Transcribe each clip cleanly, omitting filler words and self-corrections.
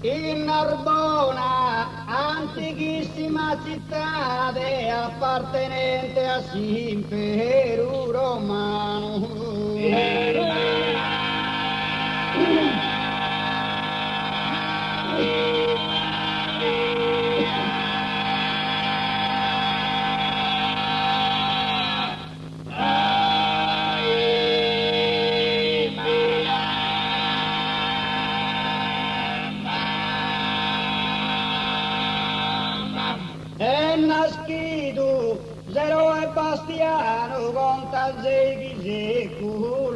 In Narbona, antichissima città appartenente a Imperu Romano. Nascido zero e bastiano con tazeghi seculo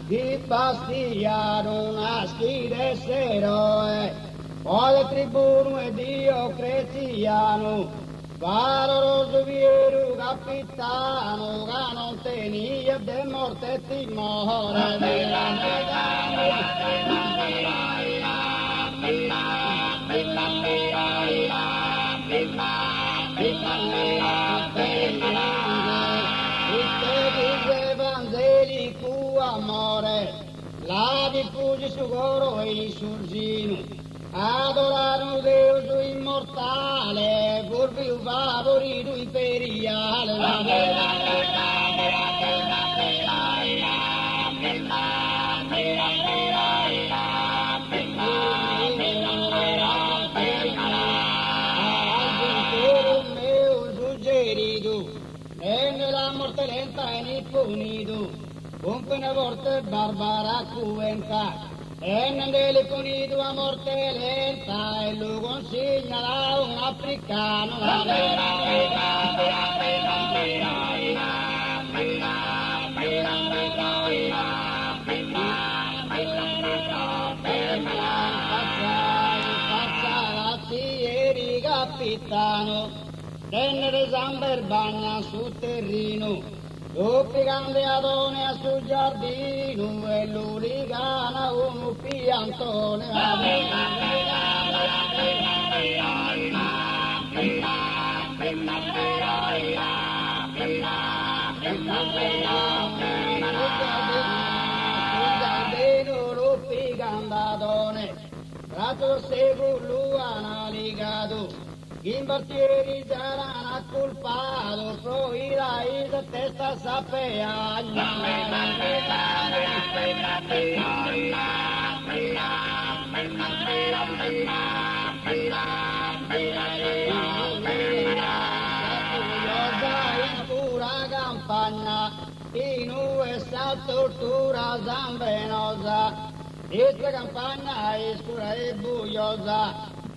di Bastiano nasci d'essere, poi tribuno e Diocleziano, valoroso vieru capitano, che non tenia de morte timore. Amore, la diffusi su coro e sul sino, adorarono Dio immortale, pur più favorito imperiale. Suggerito, e nella morte lenta e nipponito, con una morte barbara cruenta, e nelle punito a morte lenta, e lo consigna da un africano. Ieri capitano, tenne zamber bagna su terreno, tutti candiatone a sul giardino e l'urigana un piantone. Tratto seguo analigato, in bartieri saranno accolpato, poi la testa sapea. In pura campagna, in questa tortura zambenosa, questa campagna è scura e buiosa,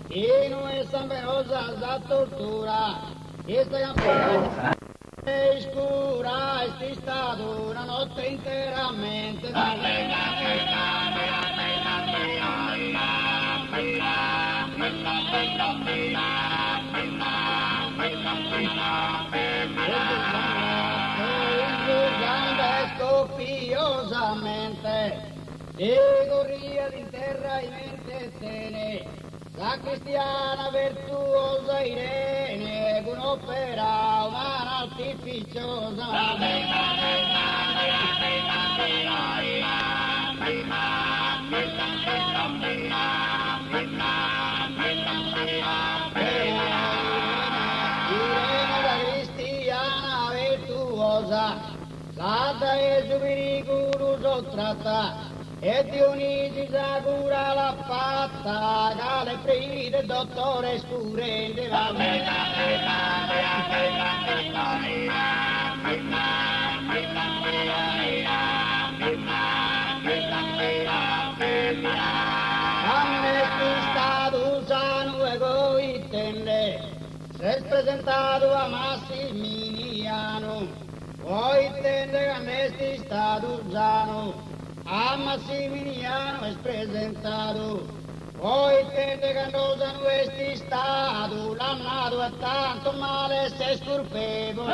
in questa zambenosa la tortura, questa campagna è scura e si stato una notte interamente. Scoppiosamente e corria in terra in mente tene, la cristiana virtuosa Irene, con opera umana artificiosa. Irene la cristiana virtuosa, Santa e subiricuru sottratta, e Dionisi sa cura l'ha fatta, che le pride dottore scurente. Ammetti stato sano e coitende, si è presentato a Massimiliano, coitende che ammetti stato sano, a Massimiliano è presentato, poi tende che non sono questi stato, l'hanno nato a tanto male se scurpevole.